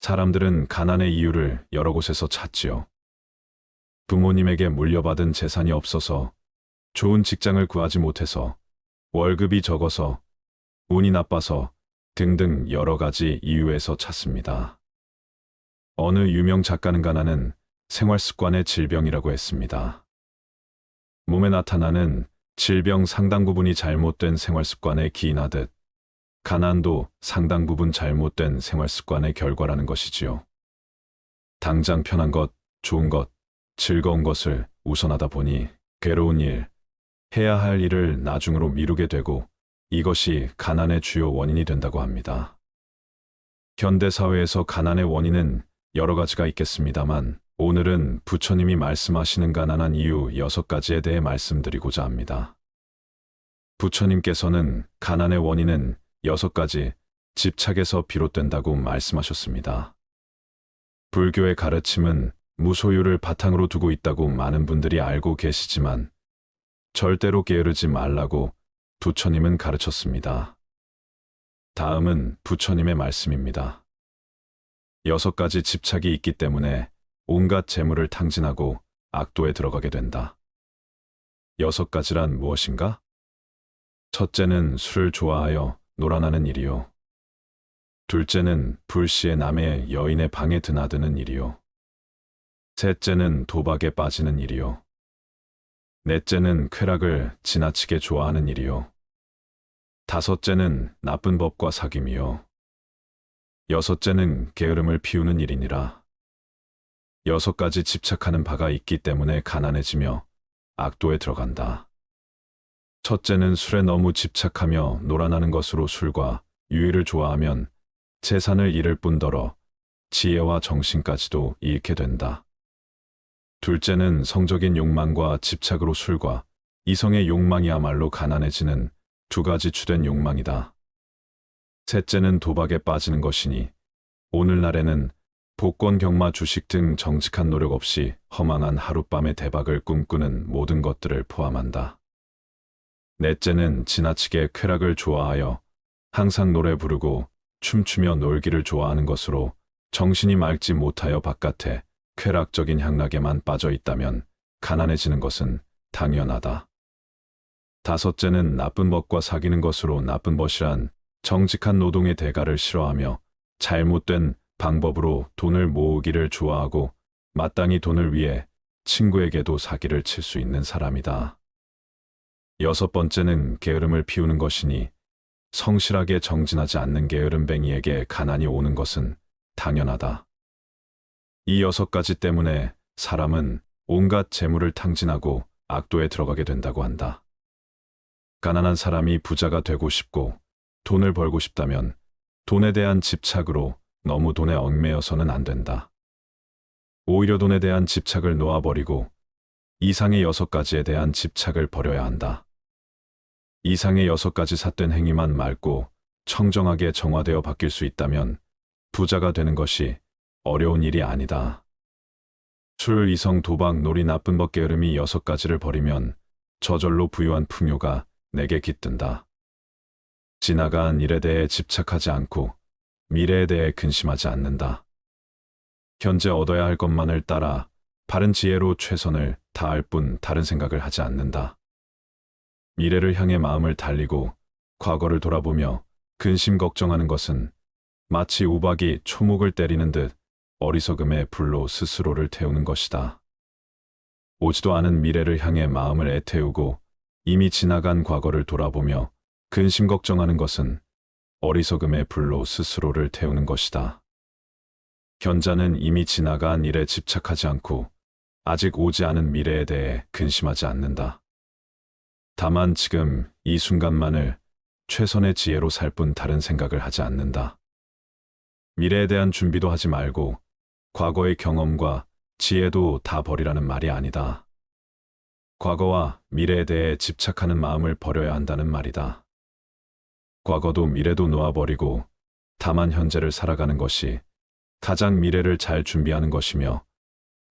사람들은 가난의 이유를 여러 곳에서 찾지요. 부모님에게 물려받은 재산이 없어서, 좋은 직장을 구하지 못해서, 월급이 적어서, 운이 나빠서 등등 여러 가지 이유에서 찾습니다. 어느 유명 작가는 가난은 생활 습관의 질병이라고 했습니다. 몸에 나타나는 질병 상당 부분이 잘못된 생활 습관에 기인하듯 가난도 상당 부분 잘못된 생활 습관의 결과라는 것이지요. 당장 편한 것, 좋은 것, 즐거운 것을 우선하다 보니 괴로운 일, 해야 할 일을 나중으로 미루게 되고 이것이 가난의 주요 원인이 된다고 합니다. 현대 사회에서 가난의 원인은 여러 가지가 있겠습니다만 오늘은 부처님이 말씀하시는 가난한 이유 6가지에 대해 말씀드리고자 합니다. 부처님께서는 가난의 원인은 6가지 집착에서 비롯된다고 말씀하셨습니다. 불교의 가르침은 무소유를 바탕으로 두고 있다고 많은 분들이 알고 계시지만 절대로 게으르지 말라고 부처님은 가르쳤습니다. 다음은 부처님의 말씀입니다. 6가지 집착이 있기 때문에 온갖 재물을 탕진하고 악도에 들어가게 된다. 6가지란 무엇인가? 첫째는 술을 좋아하여 놀아나는 일이요. 둘째는 불시에 남의 여인의 방에 드나드는 일이요. 셋째는 도박에 빠지는 일이요. 넷째는 쾌락을 지나치게 좋아하는 일이요. 다섯째는 나쁜 법과 사귐이요. 여섯째는 게으름을 피우는 일이니라. 6가지 집착하는 바가 있기 때문에 가난해지며 악도에 들어간다. 첫째는 술에 너무 집착하며 놀아나는 것으로 술과 유의를 좋아하면 재산을 잃을 뿐더러 지혜와 정신까지도 잃게 된다. 둘째는 성적인 욕망과 집착으로 술과 이성의 욕망이야말로 가난해지는 2가지 주된 욕망이다. 셋째는 도박에 빠지는 것이니 오늘날에는 복권, 경마, 주식 등 정직한 노력 없이 허망한 하룻밤의 대박을 꿈꾸는 모든 것들을 포함한다. 넷째는 지나치게 쾌락을 좋아하여 항상 노래 부르고 춤추며 놀기를 좋아하는 것으로 정신이 맑지 못하여 바깥에 쾌락적인 향락에만 빠져 있다면 가난해지는 것은 당연하다. 다섯째는 나쁜 법과 사귀는 것으로 나쁜 것이란 정직한 노동의 대가를 싫어하며 잘못된 방법으로 돈을 모으기를 좋아하고 마땅히 돈을 위해 친구에게도 사기를 칠 수 있는 사람이다. 6번째는 게으름을 피우는 것이니 성실하게 정진하지 않는 게으름뱅이에게 가난이 오는 것은 당연하다. 이 6가지 때문에 사람은 온갖 재물을 탕진하고 악도에 들어가게 된다고 한다. 가난한 사람이 부자가 되고 싶고 돈을 벌고 싶다면 돈에 대한 집착으로 너무 돈에 얽매여서는 안 된다. 오히려 돈에 대한 집착을 놓아버리고 이상의 6가지에 대한 집착을 버려야 한다. 이상의 6가지 삿된 행위만 맑고 청정하게 정화되어 바뀔 수 있다면 부자가 되는 것이 어려운 일이 아니다. 술, 이성, 도박, 놀이, 나쁜 법, 게으름이 6가지를 버리면 저절로 부유한 풍요가 내게 깃든다. 지나간 일에 대해 집착하지 않고 미래에 대해 근심하지 않는다. 현재 얻어야 할 것만을 따라 바른 지혜로 최선을 다할 뿐 다른 생각을 하지 않는다. 미래를 향해 마음을 달리고 과거를 돌아보며 근심 걱정하는 것은 마치 우박이 초목을 때리는 듯 어리석음의 불로 스스로를 태우는 것이다. 오지도 않은 미래를 향해 마음을 애태우고 이미 지나간 과거를 돌아보며 근심 걱정하는 것은 어리석음의 불로 스스로를 태우는 것이다. 현자는 이미 지나간 일에 집착하지 않고 아직 오지 않은 미래에 대해 근심하지 않는다. 다만 지금 이 순간만을 최선의 지혜로 살 뿐 다른 생각을 하지 않는다. 미래에 대한 준비도 하지 말고 과거의 경험과 지혜도 다 버리라는 말이 아니다. 과거와 미래에 대해 집착하는 마음을 버려야 한다는 말이다. 과거도 미래도 놓아버리고 다만 현재를 살아가는 것이 가장 미래를 잘 준비하는 것이며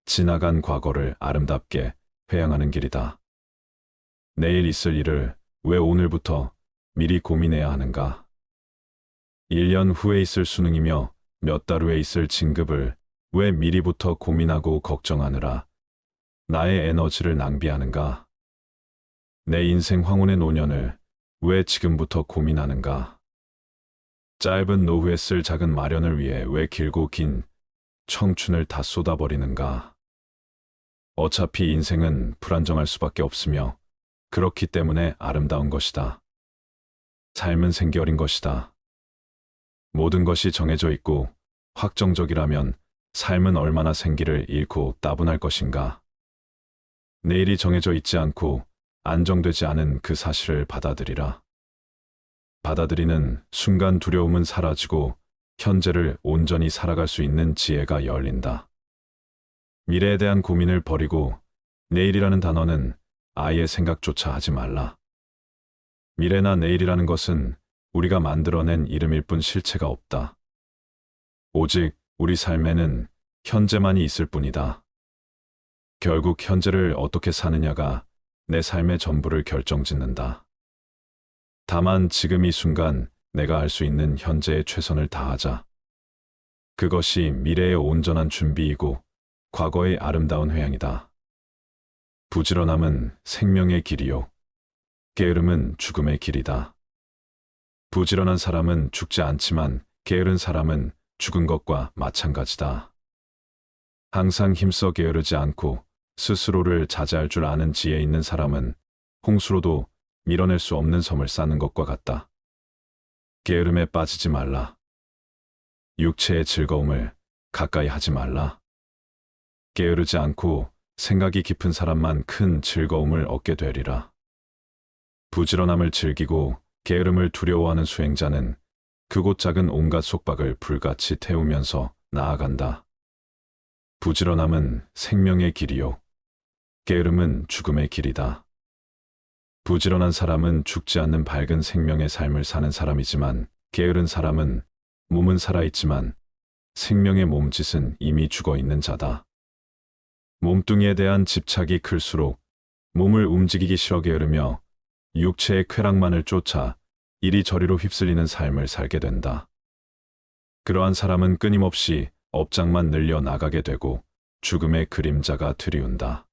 지나간 과거를 아름답게 회양하는 길이다. 내일 있을 일을 왜 오늘부터 미리 고민해야 하는가? 1년 후에 있을 수능이며 몇 달 후에 있을 진급을 왜 미리부터 고민하고 걱정하느라 나의 에너지를 낭비하는가? 내 인생 황혼의 노년을 왜 지금부터 고민하는가? 짧은 노후에 쓸 작은 마련을 위해 왜 길고 긴 청춘을 다 쏟아버리는가? 어차피 인생은 불안정할 수밖에 없으며 그렇기 때문에 아름다운 것이다. 삶은 생기 어린 것이다. 모든 것이 정해져 있고 확정적이라면 삶은 얼마나 생기를 잃고 따분할 것인가? 내일이 정해져 있지 않고 안정되지 않은 그 사실을 받아들이라. 받아들이는 순간 두려움은 사라지고 현재를 온전히 살아갈 수 있는 지혜가 열린다. 미래에 대한 고민을 버리고 내일이라는 단어는 아예 생각조차 하지 말라. 미래나 내일이라는 것은 우리가 만들어낸 이름일 뿐 실체가 없다. 오직 우리 삶에는 현재만이 있을 뿐이다. 결국 현재를 어떻게 사느냐가 내 삶의 전부를 결정짓는다. 다만 지금 이 순간 내가 할 수 있는 현재의 최선을 다하자. 그것이 미래의 온전한 준비이고 과거의 아름다운 회양이다. 부지런함은 생명의 길이요. 게으름은 죽음의 길이다. 부지런한 사람은 죽지 않지만 게으른 사람은 죽은 것과 마찬가지다. 항상 힘써 게으르지 않고 스스로를 자제할 줄 아는 지혜 있는 사람은 홍수로도 밀어낼 수 없는 섬을 쌓는 것과 같다. 게으름에 빠지지 말라. 육체의 즐거움을 가까이 하지 말라. 게으르지 않고 생각이 깊은 사람만 큰 즐거움을 얻게 되리라. 부지런함을 즐기고 게으름을 두려워하는 수행자는 크고 작은 온갖 속박을 불같이 태우면서 나아간다. 부지런함은 생명의 길이요. 게으름은 죽음의 길이다. 부지런한 사람은 죽지 않는 밝은 생명의 삶을 사는 사람이지만 게으른 사람은 몸은 살아있지만 생명의 몸짓은 이미 죽어 있는 자다. 몸뚱이에 대한 집착이 클수록 몸을 움직이기 싫어 게으르며 육체의 쾌락만을 쫓아 이리저리로 휩쓸리는 삶을 살게 된다. 그러한 사람은 끊임없이 업장만 늘려 나가게 되고 죽음의 그림자가 드리운다.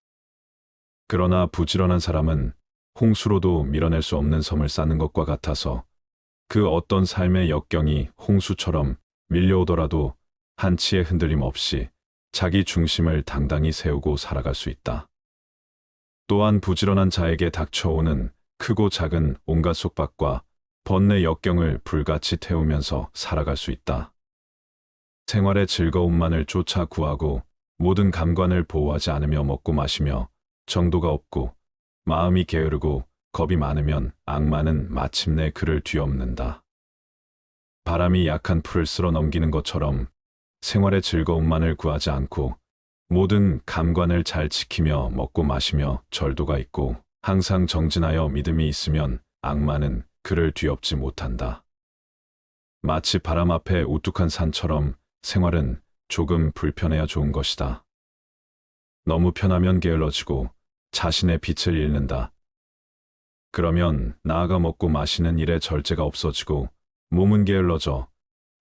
그러나 부지런한 사람은 홍수로도 밀어낼 수 없는 섬을 쌓는 것과 같아서 그 어떤 삶의 역경이 홍수처럼 밀려오더라도 한치의 흔들림 없이 자기 중심을 당당히 세우고 살아갈 수 있다. 또한 부지런한 자에게 닥쳐오는 크고 작은 온갖 속박과 번뇌 역경을 불같이 태우면서 살아갈 수 있다. 생활의 즐거움만을 쫓아 구하고 모든 감관을 보호하지 않으며 먹고 마시며 정도가 없고 마음이 게으르고 겁이 많으면 악마는 마침내 그를 뒤엎는다. 바람이 약한 풀을 쓸어 넘기는 것처럼 생활의 즐거움만을 구하지 않고 모든 감관을 잘 지키며 먹고 마시며 절도가 있고 항상 정진하여 믿음이 있으면 악마는 그를 뒤엎지 못한다. 마치 바람 앞에 우뚝한 산처럼 생활은 조금 불편해야 좋은 것이다. 너무 편하면 게을러지고 자신의 빛을 잃는다. 그러면 나아가 먹고 마시는 일에 절제가 없어지고 몸은 게을러져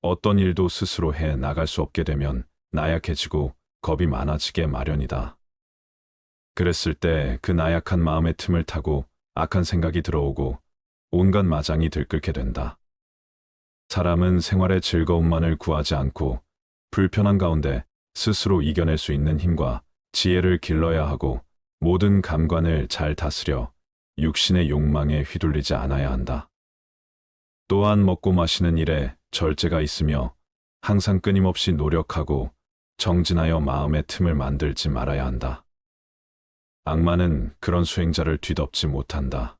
어떤 일도 스스로 해 나갈 수 없게 되면 나약해지고 겁이 많아지게 마련이다. 그랬을 때 그 나약한 마음의 틈을 타고 악한 생각이 들어오고 온갖 마장이 들끓게 된다. 사람은 생활의 즐거움만을 구하지 않고 불편한 가운데 스스로 이겨낼 수 있는 힘과 지혜를 길러야 하고 모든 감관을 잘 다스려 육신의 욕망에 휘둘리지 않아야 한다. 또한 먹고 마시는 일에 절제가 있으며 항상 끊임없이 노력하고 정진하여 마음의 틈을 만들지 말아야 한다. 악마는 그런 수행자를 뒤덮지 못한다.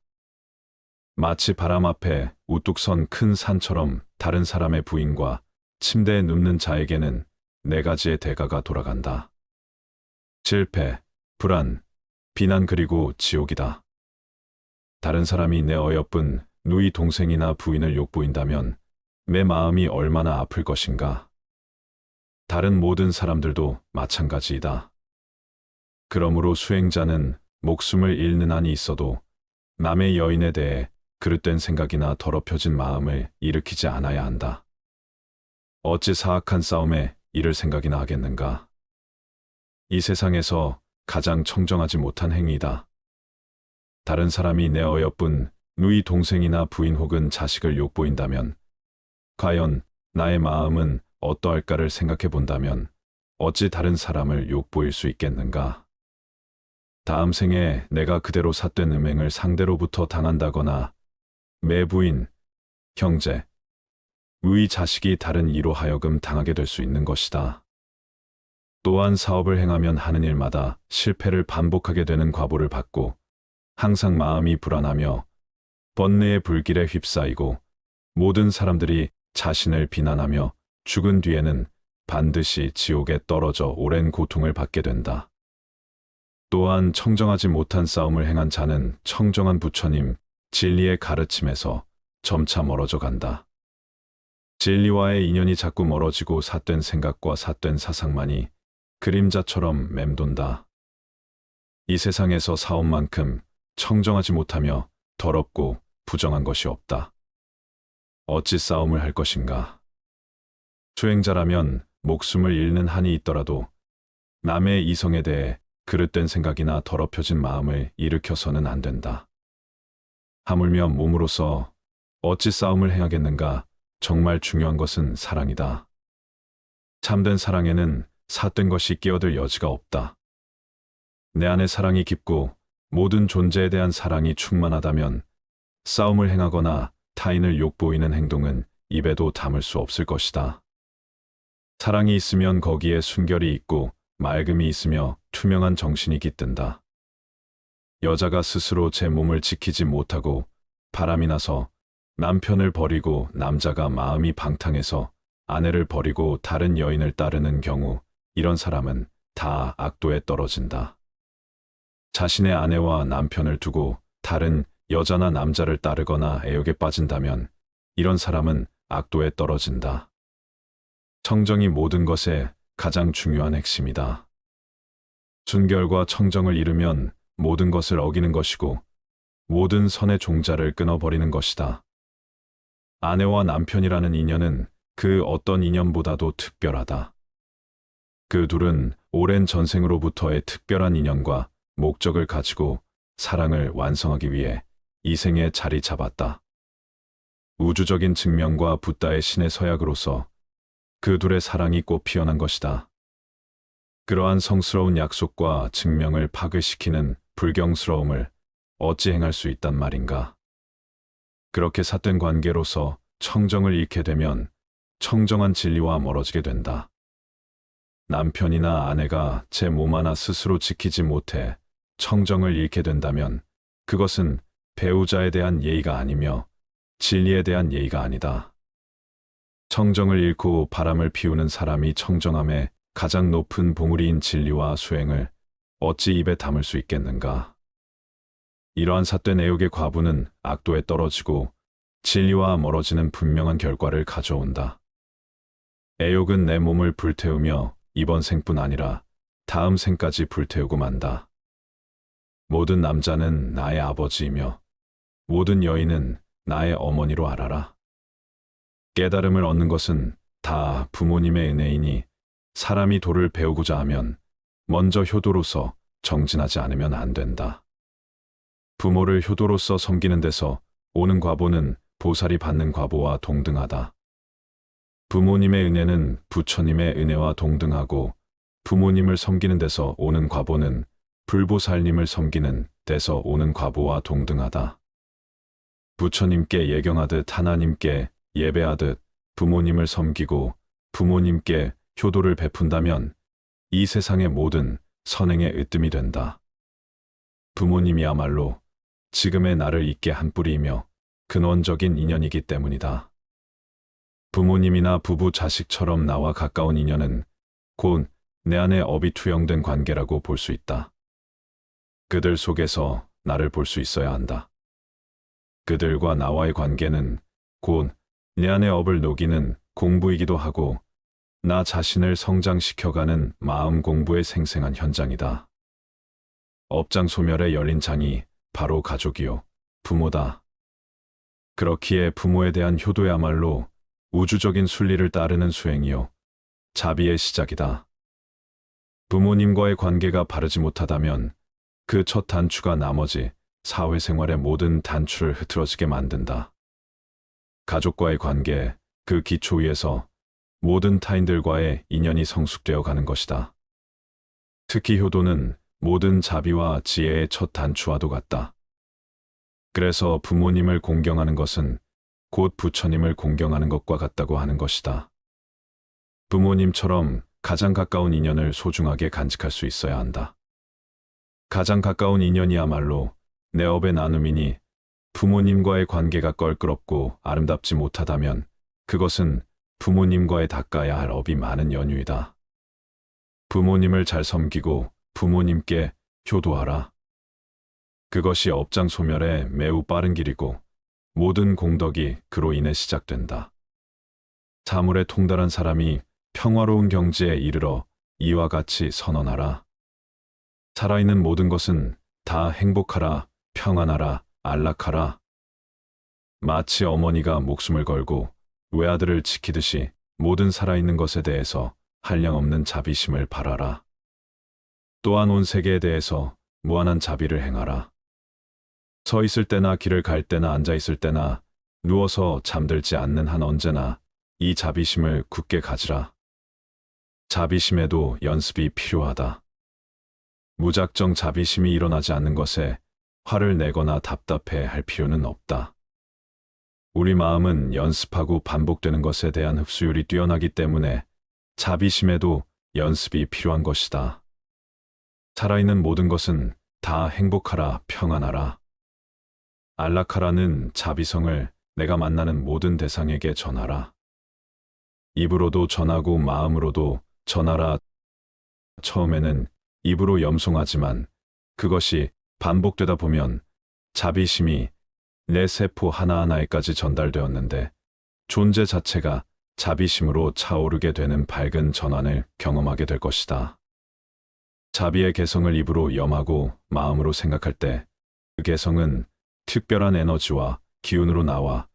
마치 바람 앞에 우뚝 선 큰 산처럼 다른 사람의 부인과 침대에 눕는 자에게는 네 가지의 대가가 돌아간다. 실패, 불안, 비난 그리고 지옥이다. 다른 사람이 내 어여쁜 누이 동생이나 부인을 욕보인다면 내 마음이 얼마나 아플 것인가. 다른 모든 사람들도 마찬가지이다. 그러므로 수행자는 목숨을 잃는 한이 있어도 남의 여인에 대해 그릇된 생각이나 더럽혀진 마음을 일으키지 않아야 한다. 어찌 사악한 싸움에 이를 생각이나 하겠는가. 이 세상에서 가장 청정하지 못한 행위이다. 다른 사람이 내 어여쁜 누이 동생이나 부인 혹은 자식을 욕보인다면 과연 나의 마음은 어떠할까를 생각해 본다면 어찌 다른 사람을 욕보일 수 있겠는가. 다음 생에 내가 그대로 삿된 음행을 상대로부터 당한다거나 매 부인, 형제, 누이 자식이 다른 이로 하여금 당하게 될 수 있는 것이다. 또한 사업을 행하면 하는 일마다 실패를 반복하게 되는 과보를 받고 항상 마음이 불안하며 번뇌의 불길에 휩싸이고 모든 사람들이 자신을 비난하며 죽은 뒤에는 반드시 지옥에 떨어져 오랜 고통을 받게 된다. 또한 청정하지 못한 싸움을 행한 자는 청정한 부처님 진리의 가르침에서 점차 멀어져 간다. 진리와의 인연이 자꾸 멀어지고 삿된 생각과 삿된 사상만이 그림자처럼 맴돈다. 이 세상에서 사업만큼 청정하지 못하며 더럽고 부정한 것이 없다. 어찌 싸움을 할 것인가. 수행자라면 목숨을 잃는 한이 있더라도 남의 이성에 대해 그릇된 생각이나 더럽혀진 마음을 일으켜서는 안 된다. 하물며 몸으로서 어찌 싸움을 해야겠는가. 정말 중요한 것은 사랑이다. 참된 사랑에는 삿된 것이 끼어들 여지가 없다. 내 안에 사랑이 깊고 모든 존재에 대한 사랑이 충만하다면 싸움을 행하거나 타인을 욕보이는 행동은 입에도 담을 수 없을 것이다. 사랑이 있으면 거기에 순결이 있고 맑음이 있으며 투명한 정신이 깃든다. 여자가 스스로 제 몸을 지키지 못하고 바람이 나서 남편을 버리고 남자가 마음이 방탕해서 아내를 버리고 다른 여인을 따르는 경우 이런 사람은 다 악도에 떨어진다. 자신의 아내와 남편을 두고 다른 여자나 남자를 따르거나 애욕에 빠진다면 이런 사람은 악도에 떨어진다. 청정이 모든 것의 가장 중요한 핵심이다. 순결과 청정을 잃으면 모든 것을 어기는 것이고 모든 선의 종자를 끊어버리는 것이다. 아내와 남편이라는 인연은 그 어떤 인연보다도 특별하다. 그 둘은 오랜 전생으로부터의 특별한 인연과 목적을 가지고 사랑을 완성하기 위해 이 생에 자리 잡았다. 우주적인 증명과 붓다의 신의 서약으로서 그 둘의 사랑이 꽃 피어난 것이다. 그러한 성스러운 약속과 증명을 파괴시키는 불경스러움을 어찌 행할 수 있단 말인가. 그렇게 삿된 관계로서 청정을 잃게 되면 청정한 진리와 멀어지게 된다. 남편이나 아내가 제 몸 하나 스스로 지키지 못해 청정을 잃게 된다면 그것은 배우자에 대한 예의가 아니며 진리에 대한 예의가 아니다. 청정을 잃고 바람을 피우는 사람이 청정함의 가장 높은 봉우리인 진리와 수행을 어찌 입에 담을 수 있겠는가. 이러한 삿된 애욕의 과부는 악도에 떨어지고 진리와 멀어지는 분명한 결과를 가져온다. 애욕은 내 몸을 불태우며 이번 생뿐 아니라 다음 생까지 불태우고 만다. 모든 남자는 나의 아버지이며 모든 여인은 나의 어머니로 알아라. 깨달음을 얻는 것은 다 부모님의 은혜이니 사람이 도를 배우고자 하면 먼저 효도로서 정진하지 않으면 안 된다. 부모를 효도로서 섬기는 데서 오는 과보는 보살이 받는 과보와 동등하다. 부모님의 은혜는 부처님의 은혜와 동등하고 부모님을 섬기는 데서 오는 과보는 불보살님을 섬기는 데서 오는 과보와 동등하다. 부처님께 예경하듯 하나님께 예배하듯 부모님을 섬기고 부모님께 효도를 베푼다면 이 세상의 모든 선행의 으뜸이 된다. 부모님이야말로 지금의 나를 있게 한 뿌리이며 근원적인 인연이기 때문이다. 부모님이나 부부 자식처럼 나와 가까운 인연은 곧 내 안에 업이 투영된 관계라고 볼 수 있다. 그들 속에서 나를 볼 수 있어야 한다. 그들과 나와의 관계는 곧 내 안의 업을 녹이는 공부이기도 하고 나 자신을 성장시켜가는 마음 공부의 생생한 현장이다. 업장 소멸에 열린 장이 바로 가족이요, 부모다. 그렇기에 부모에 대한 효도야말로 우주적인 순리를 따르는 수행이요. 자비의 시작이다. 부모님과의 관계가 바르지 못하다면 그 첫 단추가 나머지 사회생활의 모든 단추를 흐트러지게 만든다. 가족과의 관계, 그 기초 위에서 모든 타인들과의 인연이 성숙되어 가는 것이다. 특히 효도는 모든 자비와 지혜의 첫 단추와도 같다. 그래서 부모님을 공경하는 것은 곧 부처님을 공경하는 것과 같다고 하는 것이다. 부모님처럼 가장 가까운 인연을 소중하게 간직할 수 있어야 한다. 가장 가까운 인연이야말로 내 업의 나눔이니 부모님과의 관계가 껄끄럽고 아름답지 못하다면 그것은 부모님과의 닦아야 할 업이 많은 연유이다. 부모님을 잘 섬기고 부모님께 효도하라. 그것이 업장 소멸에 매우 빠른 길이고 모든 공덕이 그로 인해 시작된다. 사물에 통달한 사람이 평화로운 경지에 이르러 이와 같이 선언하라. 살아있는 모든 것은 다 행복하라, 평안하라, 안락하라. 마치 어머니가 목숨을 걸고 외아들을 지키듯이 모든 살아있는 것에 대해서 한량없는 자비심을 바라라. 또한 온 세계에 대해서 무한한 자비를 행하라. 서 있을 때나 길을 갈 때나 앉아 있을 때나 누워서 잠들지 않는 한 언제나 이 자비심을 굳게 가지라. 자비심에도 연습이 필요하다. 무작정 자비심이 일어나지 않는 것에 화를 내거나 답답해 할 필요는 없다. 우리 마음은 연습하고 반복되는 것에 대한 흡수율이 뛰어나기 때문에 자비심에도 연습이 필요한 것이다. 살아있는 모든 것은 다 행복하라, 평안하라. 안락하라는 자비성을 내가 만나는 모든 대상에게 전하라. 입으로도 전하고 마음으로도 전하라. 처음에는 입으로 염송하지만 그것이 반복되다 보면 자비심이 내 세포 하나하나에까지 전달되었는데 존재 자체가 자비심으로 차오르게 되는 밝은 전환을 경험하게 될 것이다. 자비의 개성을 입으로 염하고 마음으로 생각할 때 그 개성은 특별한 에너지와 기운으로 나와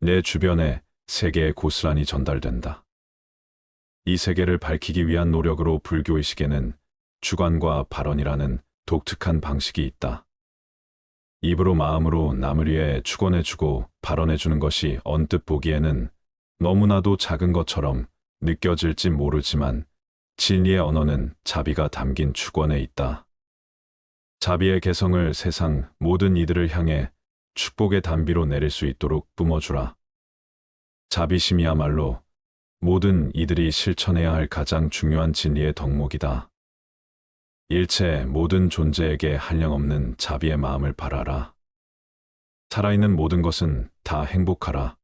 내 주변의 세계에 고스란히 전달된다. 이 세계를 밝히기 위한 노력으로 불교의식에는 주관과 발언이라는 독특한 방식이 있다. 입으로 마음으로 남을 위해 축원해주고 발언해주는 것이 언뜻 보기에는 너무나도 작은 것처럼 느껴질지 모르지만 진리의 언어는 자비가 담긴 축원에 있다. 자비의 개성을 세상 모든 이들을 향해 축복의 단비로 내릴 수 있도록 뿜어주라. 자비심이야말로 모든 이들이 실천해야 할 가장 중요한 진리의 덕목이다. 일체 모든 존재에게 한량없는 자비의 마음을 바라라. 살아있는 모든 것은 다 행복하라.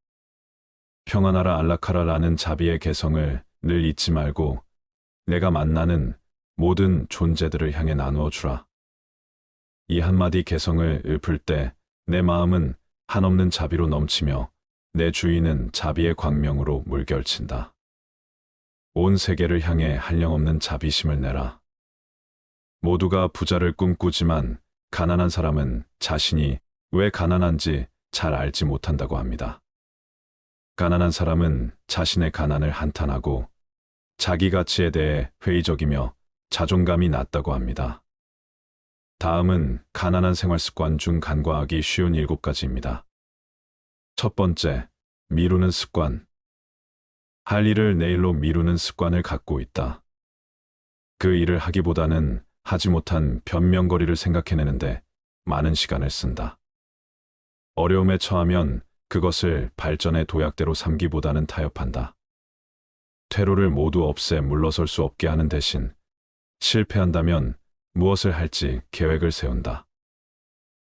평안하라, 안락하라라는 자비의 개성을 늘 잊지 말고 내가 만나는 모든 존재들을 향해 나누어 주라. 이 한마디 개성을 읊을 때 내 마음은 한없는 자비로 넘치며 내 주인은 자비의 광명으로 물결친다. 온 세계를 향해 한량없는 자비심을 내라. 모두가 부자를 꿈꾸지만 가난한 사람은 자신이 왜 가난한지 잘 알지 못한다고 합니다. 가난한 사람은 자신의 가난을 한탄하고 자기 가치에 대해 회의적이며 자존감이 낮다고 합니다. 다음은 가난한 생활 습관 중 간과하기 쉬운 7가지입니다. 첫 번째, 미루는 습관. 할 일을 내일로 미루는 습관을 갖고 있다. 그 일을 하기보다는 하지 못한 변명거리를 생각해내는데 많은 시간을 쓴다. 어려움에 처하면 그것을 발전의 도약대로 삼기보다는 타협한다. 퇴로를 모두 없애 물러설 수 없게 하는 대신 실패한다면 무엇을 할지 계획을 세운다.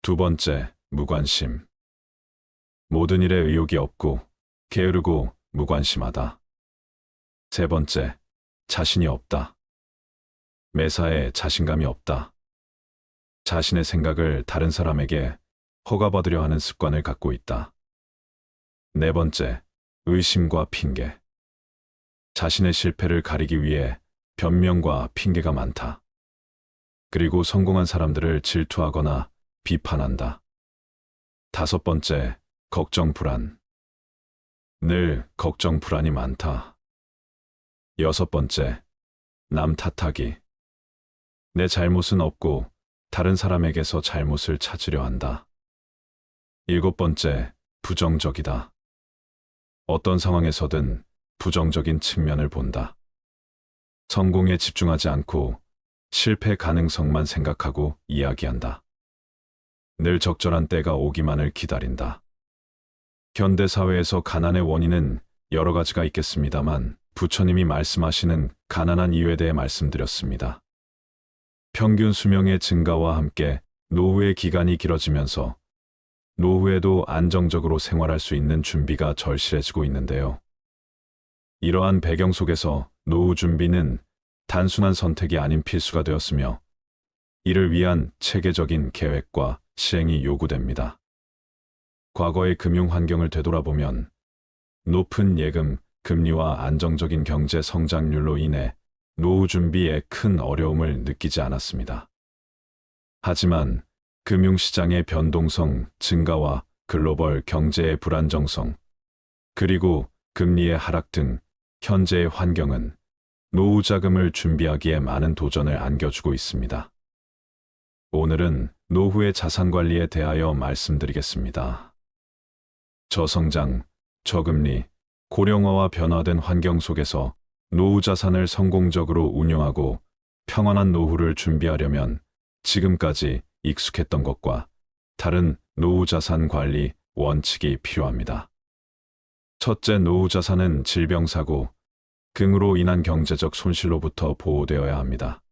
두 번째, 무관심. 모든 일에 의욕이 없고 게으르고 무관심하다. 세 번째, 자신이 없다. 매사에 자신감이 없다. 자신의 생각을 다른 사람에게 허가받으려 하는 습관을 갖고 있다. 네 번째, 의심과 핑계. 자신의 실패를 가리기 위해 변명과 핑계가 많다. 그리고 성공한 사람들을 질투하거나 비판한다. 다섯 번째, 걱정 불안. 늘 걱정 불안이 많다. 여섯 번째, 남 탓하기. 내 잘못은 없고 다른 사람에게서 잘못을 찾으려 한다. 일곱 번째, 부정적이다. 어떤 상황에서든 부정적인 측면을 본다. 성공에 집중하지 않고 실패 가능성만 생각하고 이야기한다. 늘 적절한 때가 오기만을 기다린다. 현대사회에서 가난의 원인은 여러 가지가 있겠습니다만 부처님이 말씀하시는 가난한 이유에 대해 말씀드렸습니다. 평균 수명의 증가와 함께 노후의 기간이 길어지면서 노후에도 안정적으로 생활할 수 있는 준비가 절실해지고 있는데요. 이러한 배경 속에서 노후 준비는 단순한 선택이 아닌 필수가 되었으며 이를 위한 체계적인 계획과 시행이 요구됩니다. 과거의 금융 환경을 되돌아보면 높은 예금, 금리와 안정적인 경제 성장률로 인해 노후 준비에 큰 어려움을 느끼지 않았습니다. 하지만 금융시장의 변동성 증가와 글로벌 경제의 불안정성, 그리고 금리의 하락 등 현재의 환경은 노후 자금을 준비하기에 많은 도전을 안겨주고 있습니다. 오늘은 노후의 자산 관리에 대하여 말씀드리겠습니다. 저성장, 저금리, 고령화와 변화된 환경 속에서 노후 자산을 성공적으로 운용하고 평안한 노후를 준비하려면 지금까지 익숙했던 것과 다른 노후 자산 관리 원칙이 필요합니다. 첫째, 노후 자산은 질병사고, 금으로 인한 경제적 손실로부터 보호되어야 합니다.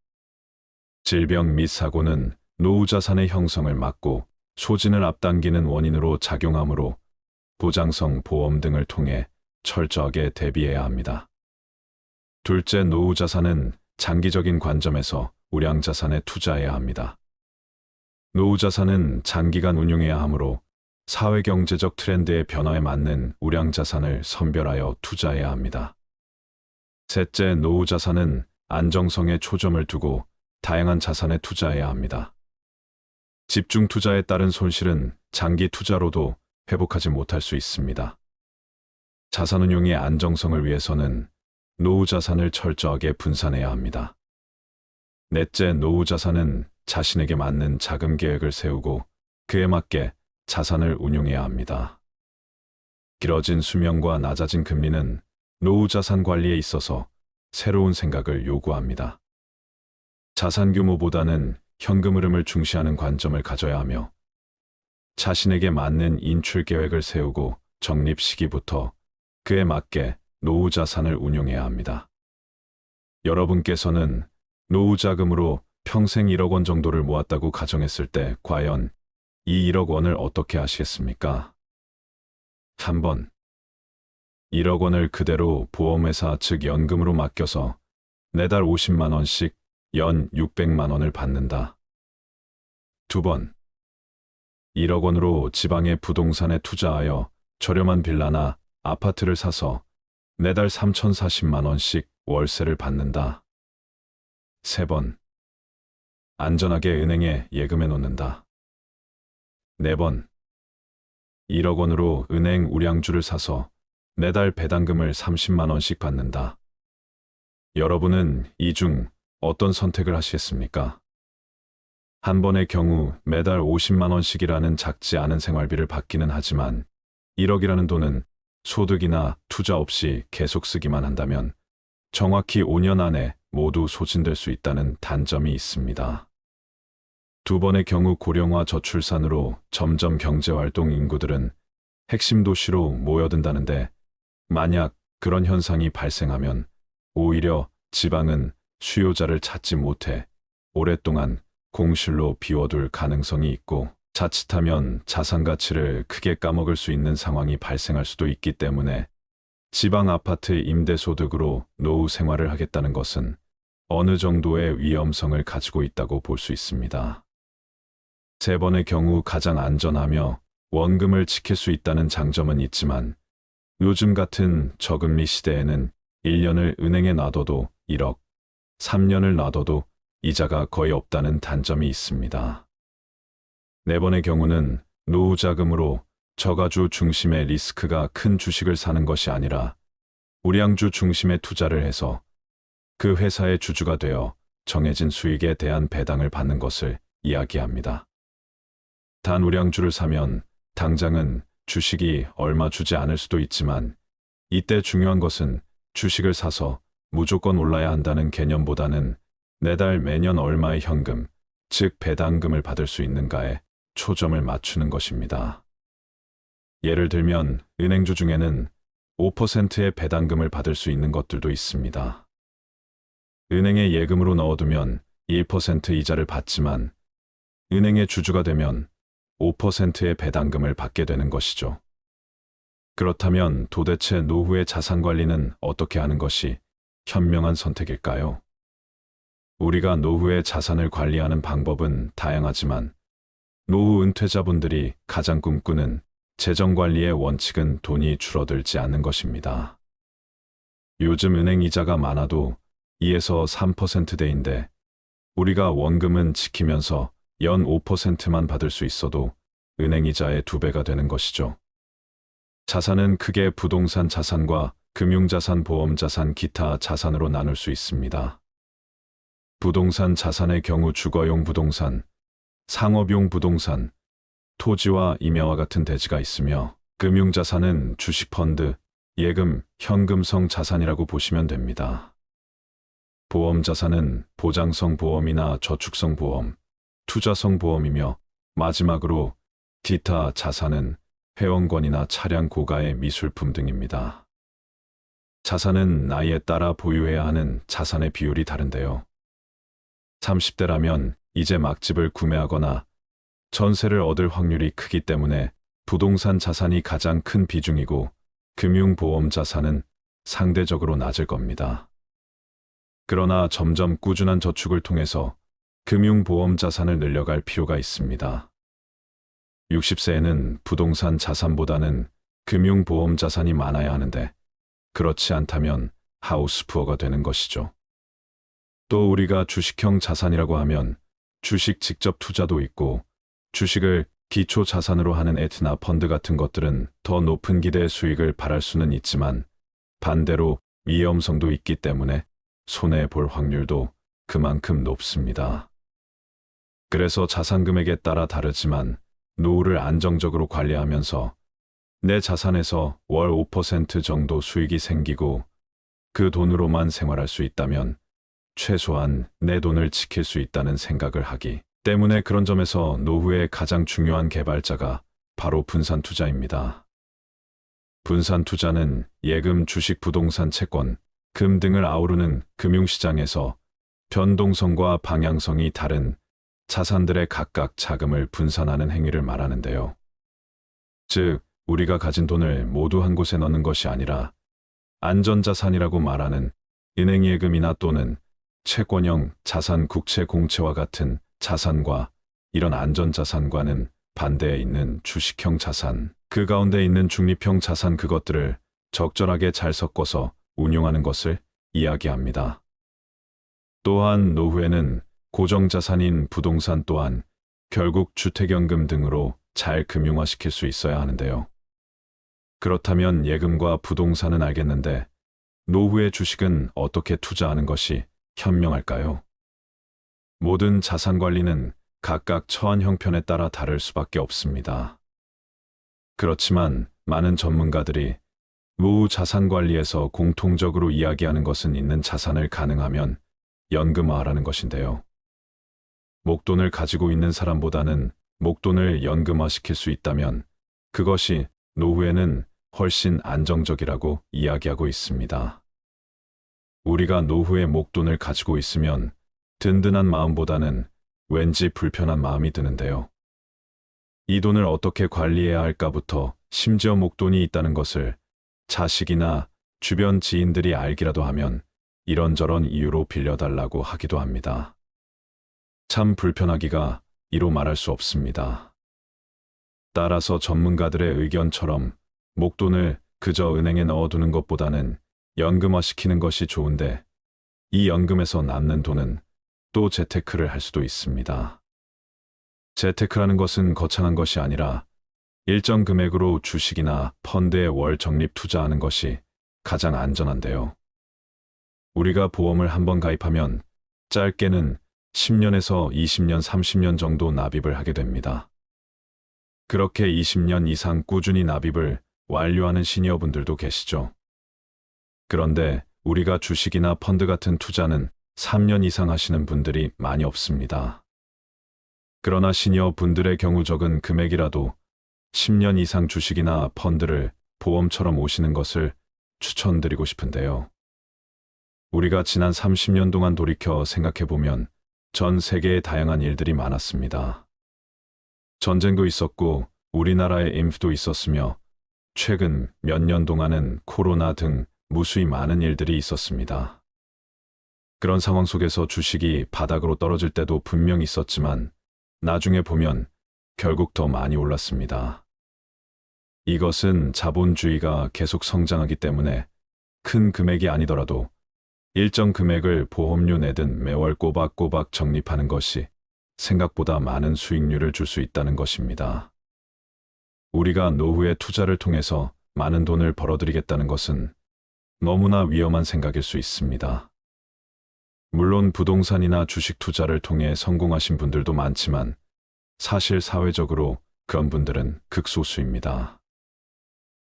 질병 및 사고는 노후 자산의 형성을 막고 소진을 앞당기는 원인으로 작용하므로 보장성 보험 등을 통해 철저하게 대비해야 합니다. 둘째, 노후 자산은 장기적인 관점에서 우량 자산에 투자해야 합니다. 노후 자산은 장기간 운용해야 하므로 사회경제적 트렌드의 변화에 맞는 우량 자산을 선별하여 투자해야 합니다. 셋째, 노후 자산은 안정성에 초점을 두고 다양한 자산에 투자해야 합니다. 집중 투자에 따른 손실은 장기 투자로도 회복하지 못할 수 있습니다. 자산 운용의 안정성을 위해서는 노후 자산을 철저하게 분산해야 합니다. 넷째, 노후 자산은 자신에게 맞는 자금 계획을 세우고 그에 맞게 자산을 운용해야 합니다. 길어진 수명과 낮아진 금리는 노후 자산 관리에 있어서 새로운 생각을 요구합니다. 자산 규모보다는 현금 흐름을 중시하는 관점을 가져야 하며 자신에게 맞는 인출 계획을 세우고 적립 시기부터 그에 맞게 노후 자산을 운용해야 합니다. 여러분께서는 노후 자금으로 평생 1억 원 정도를 모았다고 가정했을 때 과연 이 1억 원을 어떻게 하시겠습니까? 3번. 1억 원을 그대로 보험회사 즉 연금으로 맡겨서 매달 50만 원씩 연 600만 원을 받는다. 2번. 1억 원으로 지방의 부동산에 투자하여 저렴한 빌라나 아파트를 사서 매달 3,040만 원씩 월세를 받는다. 3번. 안전하게 은행에 예금해 놓는다. 4번. 1억 원으로 은행 우량주를 사서 매달 배당금을 30만 원씩 받는다. 여러분은 이 중 어떤 선택을 하시겠습니까? 한 번의 경우 매달 50만 원씩이라는 작지 않은 생활비를 받기는 하지만 1억이라는 돈은 소득이나 투자 없이 계속 쓰기만 한다면 정확히 5년 안에 모두 소진될 수 있다는 단점이 있습니다. 두 번의 경우 고령화 저출산으로 점점 경제활동 인구들은 핵심 도시로 모여든다는데 만약 그런 현상이 발생하면 오히려 지방은 수요자를 찾지 못해 오랫동안 공실로 비워둘 가능성이 있고 자칫하면 자산 가치를 크게 까먹을 수 있는 상황이 발생할 수도 있기 때문에 지방 아파트 임대소득으로 노후 생활을 하겠다는 것은 어느 정도의 위험성을 가지고 있다고 볼 수 있습니다. 세 번의 경우 가장 안전하며 원금을 지킬 수 있다는 장점은 있지만 요즘 같은 저금리 시대에는 1년을 은행에 놔둬도 1억, 3년을 놔둬도 이자가 거의 없다는 단점이 있습니다. 네 번의 경우는 노후 자금으로 저가주 중심의 리스크가 큰 주식을 사는 것이 아니라 우량주 중심의 투자를 해서 그 회사의 주주가 되어 정해진 수익에 대한 배당을 받는 것을 이야기합니다. 단 우량주를 사면 당장은 주식이 얼마 주지 않을 수도 있지만 이때 중요한 것은 주식을 사서 무조건 올라야 한다는 개념보다는 매달 매년 얼마의 현금, 즉 배당금을 받을 수 있는가에 초점을 맞추는 것입니다. 예를 들면 은행주 중에는 5%의 배당금을 받을 수 있는 것들도 있습니다. 은행에 예금으로 넣어두면 1% 이자를 받지만 은행의 주주가 되면 5%의 배당금을 받게 되는 것이죠. 그렇다면 도대체 노후의 자산 관리는 어떻게 하는 것이 현명한 선택일까요? 우리가 노후의 자산을 관리하는 방법은 다양하지만 노후 은퇴자분들이 가장 꿈꾸는 재정관리의 원칙은 돈이 줄어들지 않는 것입니다. 요즘 은행 이자가 많아도 2에서 3%대인데 우리가 원금은 지키면서 연 5%만 받을 수 있어도 은행 이자의 2배가 되는 것이죠. 자산은 크게 부동산 자산과 금융자산, 보험자산, 기타 자산으로 나눌 수 있습니다. 부동산 자산의 경우 주거용 부동산, 상업용 부동산, 토지와 임야와 같은 대지가 있으며 금융자산은 주식펀드, 예금, 현금성 자산이라고 보시면 됩니다. 보험자산은 보장성 보험이나 저축성 보험, 투자성 보험이며 마지막으로 기타 자산은 회원권이나 차량 고가의 미술품 등입니다. 자산은 나이에 따라 보유해야 하는 자산의 비율이 다른데요. 30대라면 이제 막 집을 구매하거나 전세를 얻을 확률이 크기 때문에 부동산 자산이 가장 큰 비중이고 금융보험 자산은 상대적으로 낮을 겁니다. 그러나 점점 꾸준한 저축을 통해서 금융보험 자산을 늘려갈 필요가 있습니다. 60세에는 부동산 자산보다는 금융보험 자산이 많아야 하는데 그렇지 않다면 하우스푸어가 되는 것이죠. 또 우리가 주식형 자산이라고 하면 주식 직접 투자도 있고 주식을 기초 자산으로 하는 에트나 펀드 같은 것들은 더 높은 기대 수익을 바랄 수는 있지만 반대로 위험성도 있기 때문에 손해볼 확률도 그만큼 높습니다. 그래서 자산 금액에 따라 다르지만 노후를 안정적으로 관리하면서 내 자산에서 월 5% 정도 수익이 생기고 그 돈으로만 생활할 수 있다면 최소한 내 돈을 지킬 수 있다는 생각을 하기 때문에 그런 점에서 노후의 가장 중요한 개발자가 바로 분산 투자입니다. 분산 투자는 예금, 주식, 부동산, 채권, 금 등을 아우르는 금융시장에서 변동성과 방향성이 다른 자산들의 각각 자금을 분산하는 행위를 말하는데요. 즉, 우리가 가진 돈을 모두 한 곳에 넣는 것이 아니라 안전자산이라고 말하는 은행 예금이나 또는 채권형 자산, 국채, 공채와 같은 자산과 이런 안전자산과는 반대에 있는 주식형 자산, 그 가운데 있는 중립형 자산, 그것들을 적절하게 잘 섞어서 운용하는 것을 이야기합니다. 또한 노후에는 고정자산인 부동산 또한 결국 주택연금 등으로 잘 금융화시킬 수 있어야 하는데요. 그렇다면 예금과 부동산은 알겠는데 노후의 주식은 어떻게 투자하는 것이 현명할까요? 모든 자산 관리는 각각 처한 형편에 따라 다를 수밖에 없습니다. 그렇지만 많은 전문가들이 노후 자산 관리에서 공통적으로 이야기하는 것은 있는 자산을 가능하면 연금화하라는 것인데요. 목돈을 가지고 있는 사람보다는 목돈을 연금화시킬 수 있다면 그것이 노후에는 훨씬 안정적이라고 이야기하고 있습니다. 우리가 노후에 목돈을 가지고 있으면 든든한 마음보다는 왠지 불편한 마음이 드는데요. 이 돈을 어떻게 관리해야 할까부터 심지어 목돈이 있다는 것을 자식이나 주변 지인들이 알기라도 하면 이런저런 이유로 빌려달라고 하기도 합니다. 참 불편하기가 이로 말할 수 없습니다. 따라서 전문가들의 의견처럼 목돈을 그저 은행에 넣어두는 것보다는 연금화시키는 것이 좋은데 이 연금에서 남는 돈은 또 재테크를 할 수도 있습니다. 재테크라는 것은 거창한 것이 아니라 일정 금액으로 주식이나 펀드에 월 적립 투자하는 것이 가장 안전한데요. 우리가 보험을 한번 가입하면 짧게는 10년에서 20년, 30년 정도 납입을 하게 됩니다. 그렇게 20년 이상 꾸준히 납입을 완료하는 시니어분들도 계시죠. 그런데 우리가 주식이나 펀드 같은 투자는 3년 이상 하시는 분들이 많이 없습니다. 그러나 시니어분들의 경우 적은 금액이라도 10년 이상 주식이나 펀드를 보험처럼 오시는 것을 추천드리고 싶은데요. 우리가 지난 30년 동안 돌이켜 생각해보면 전 세계에 다양한 일들이 많았습니다. 전쟁도 있었고 우리나라에 인프도 있었으며 최근 몇 년 동안은 코로나 등 무수히 많은 일들이 있었습니다. 그런 상황 속에서 주식이 바닥으로 떨어질 때도 분명 있었지만 나중에 보면 결국 더 많이 올랐습니다. 이것은 자본주의가 계속 성장하기 때문에 큰 금액이 아니더라도 일정 금액을 보험료 내든 매월 꼬박꼬박 적립하는 것이 생각보다 많은 수익률을 줄 수 있다는 것입니다. 우리가 노후의 투자를 통해서 많은 돈을 벌어들이겠다는 것은 너무나 위험한 생각일 수 있습니다. 물론 부동산이나 주식 투자를 통해 성공하신 분들도 많지만 사실 사회적으로 그런 분들은 극소수입니다.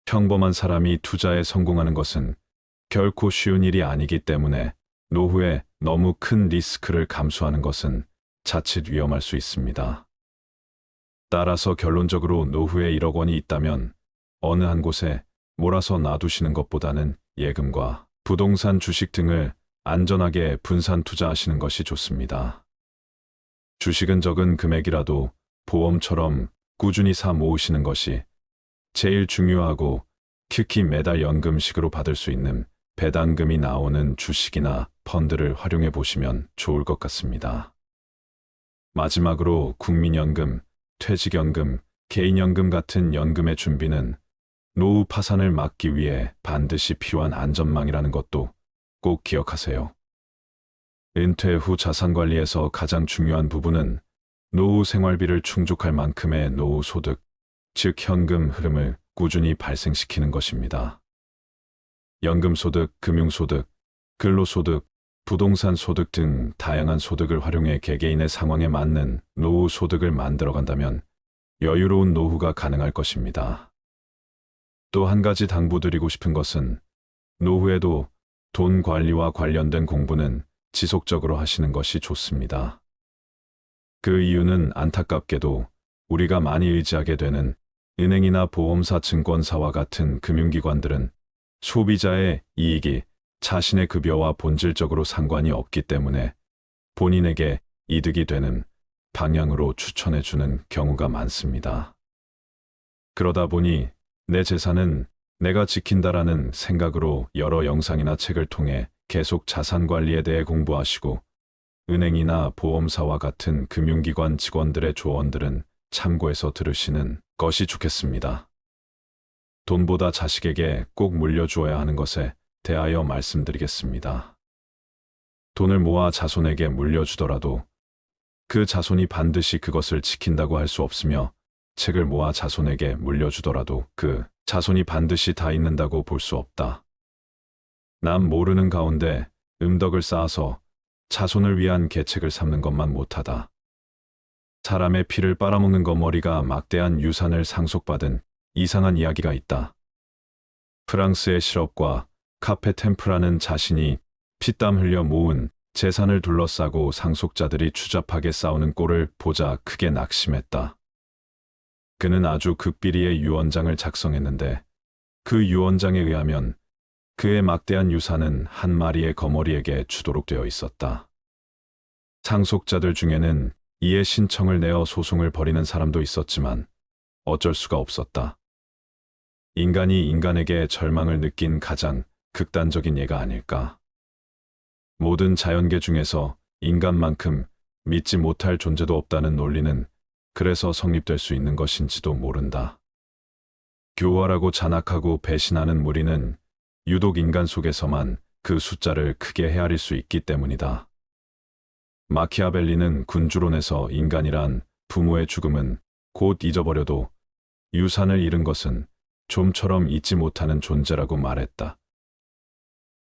평범한 사람이 투자에 성공하는 것은 결코 쉬운 일이 아니기 때문에 노후에 너무 큰 리스크를 감수하는 것은 자칫 위험할 수 있습니다. 따라서 결론적으로 노후에 1억 원이 있다면 어느 한 곳에 몰아서 놔두시는 것보다는 예금과 부동산, 주식 등을 안전하게 분산 투자하시는 것이 좋습니다. 주식은 적은 금액이라도 보험처럼 꾸준히 사 모으시는 것이 제일 중요하고 특히 매달 연금식으로 받을 수 있는 배당금이 나오는 주식이나 펀드를 활용해 보시면 좋을 것 같습니다. 마지막으로 국민연금, 퇴직연금, 개인연금 같은 연금의 준비는 노후 파산을 막기 위해 반드시 필요한 안전망이라는 것도 꼭 기억하세요. 은퇴 후 자산관리에서 가장 중요한 부분은 노후 생활비를 충족할 만큼의 노후 소득, 즉 현금 흐름을 꾸준히 발생시키는 것입니다. 연금소득, 금융소득, 근로소득, 부동산 소득 등 다양한 소득을 활용해 개개인의 상황에 맞는 노후 소득을 만들어간다면 여유로운 노후가 가능할 것입니다. 또 한 가지 당부드리고 싶은 것은 노후에도 돈 관리와 관련된 공부는 지속적으로 하시는 것이 좋습니다. 그 이유는 안타깝게도 우리가 많이 의지하게 되는 은행이나 보험사, 증권사와 같은 금융기관들은 소비자의 이익이 자신의 급여와 본질적으로 상관이 없기 때문에 본인에게 이득이 되는 방향으로 추천해주는 경우가 많습니다. 그러다 보니 내 재산은 내가 지킨다라는 생각으로 여러 영상이나 책을 통해 계속 자산 관리에 대해 공부하시고 은행이나 보험사와 같은 금융기관 직원들의 조언들은 참고해서 들으시는 것이 좋겠습니다. 돈보다 자식에게 꼭 물려주어야 하는 것에 대하여 말씀드리겠습니다. 돈을 모아 자손에게 물려주더라도 그 자손이 반드시 그것을 지킨다고 할 수 없으며 책을 모아 자손에게 물려주더라도 그 자손이 반드시 다 읽는다고 볼 수 없다. 남 모르는 가운데 음덕을 쌓아서 자손을 위한 계책을 삼는 것만 못하다. 사람의 피를 빨아먹는 거머리가 막대한 유산을 상속받은 이상한 이야기가 있다. 프랑스의 실업과 카페 템프라는 자신이 피땀 흘려 모은 재산을 둘러싸고 상속자들이 추잡하게 싸우는 꼴을 보자 크게 낙심했다. 그는 아주 극비리의 유언장을 작성했는데 그 유언장에 의하면 그의 막대한 유산은 한 마리의 거머리에게 주도록 되어 있었다. 상속자들 중에는 이에 신청을 내어 소송을 벌이는 사람도 있었지만 어쩔 수가 없었다. 인간이 인간에게 절망을 느낀 가장 극단적인 예가 아닐까. 모든 자연계 중에서 인간만큼 믿지 못할 존재도 없다는 논리는 그래서 성립될 수 있는 것인지도 모른다. 교활하고 잔악하고 배신하는 무리는 유독 인간 속에서만 그 숫자를 크게 헤아릴 수 있기 때문이다. 마키아벨리는 군주론에서 인간이란 부모의 죽음은 곧 잊어버려도 유산을 잃은 것은 좀처럼 잊지 못하는 존재라고 말했다.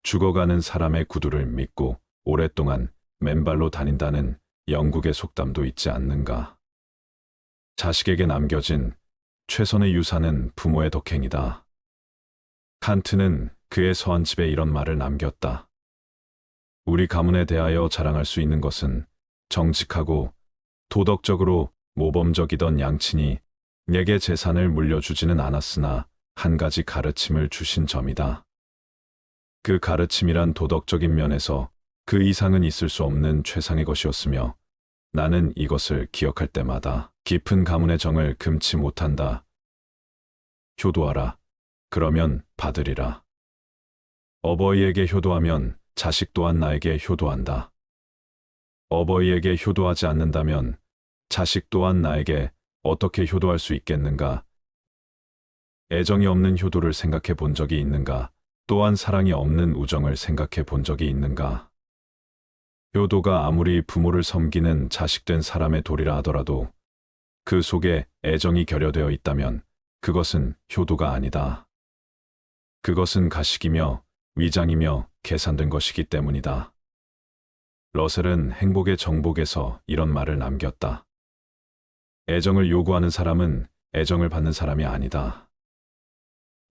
죽어가는 사람의 구두를 믿고 오랫동안 맨발로 다닌다는 영국의 속담도 있지 않는가. 자식에게 남겨진 최선의 유산은 부모의 덕행이다. 칸트는 그의 서한집에 이런 말을 남겼다. 우리 가문에 대하여 자랑할 수 있는 것은 정직하고 도덕적으로 모범적이던 양친이 내게 재산을 물려주지는 않았으나 한 가지 가르침을 주신 점이다. 그 가르침이란 도덕적인 면에서 그 이상은 있을 수 없는 최상의 것이었으며 나는 이것을 기억할 때마다 깊은 가문의 정을 금치 못한다. 효도하라. 그러면 받으리라. 어버이에게 효도하면 자식 또한 나에게 효도한다. 어버이에게 효도하지 않는다면 자식 또한 나에게 어떻게 효도할 수 있겠는가? 애정이 없는 효도를 생각해 본 적이 있는가? 또한 사랑이 없는 우정을 생각해 본 적이 있는가? 효도가 아무리 부모를 섬기는 자식된 사람의 도리라 하더라도 그 속에 애정이 결여되어 있다면 그것은 효도가 아니다. 그것은 가식이며 위장이며 계산된 것이기 때문이다. 러셀은 행복의 정복에서 이런 말을 남겼다. 애정을 요구하는 사람은 애정을 받는 사람이 아니다.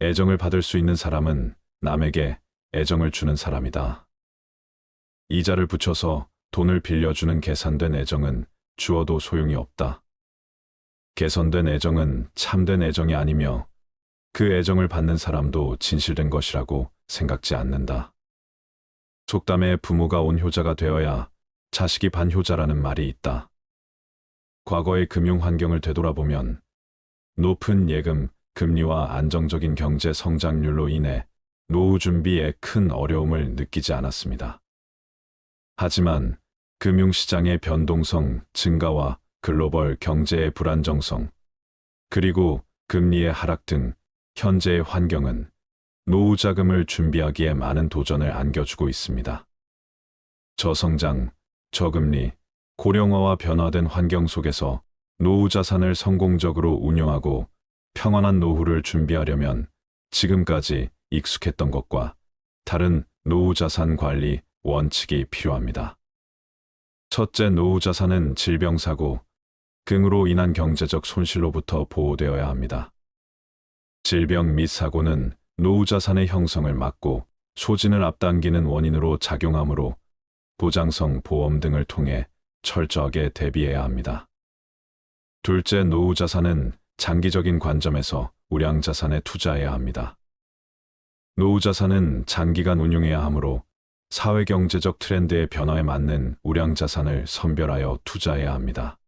애정을 받을 수 있는 사람은 남에게 애정을 주는 사람이다. 이자를 붙여서 돈을 빌려주는 계산된 애정은 주어도 소용이 없다. 개선된 애정은 참된 애정이 아니며 그 애정을 받는 사람도 진실된 것이라고 생각지 않는다. 속담에 부모가 온효자가 되어야 자식이 반효자라는 말이 있다. 과거의 금융 환경을 되돌아보면 높은 예금, 금리와 안정적인 경제 성장률로 인해 노후 준비에 큰 어려움을 느끼지 않았습니다. 하지만 금융시장의 변동성 증가와 글로벌 경제의 불안정성, 그리고 금리의 하락 등 현재의 환경은 노후 자금을 준비하기에 많은 도전을 안겨주고 있습니다. 저성장, 저금리, 고령화와 변화된 환경 속에서 노후 자산을 성공적으로 운용하고 평안한 노후를 준비하려면 지금까지 익숙했던 것과 다른 노후 자산 관리 원칙이 필요합니다. 첫째, 노후 자산은 질병사고, 긍으로 인한 경제적 손실로부터 보호되어야 합니다. 질병 및 사고는 노후 자산의 형성을 막고 소진을 앞당기는 원인으로 작용하므로 보장성 보험 등을 통해 철저하게 대비해야 합니다. 둘째, 노후 자산은 장기적인 관점에서 우량 자산에 투자해야 합니다. 노후 자산은 장기간 운용해야 하므로 사회경제적 트렌드의 변화에 맞는 우량 자산을 선별하여 투자해야 합니다.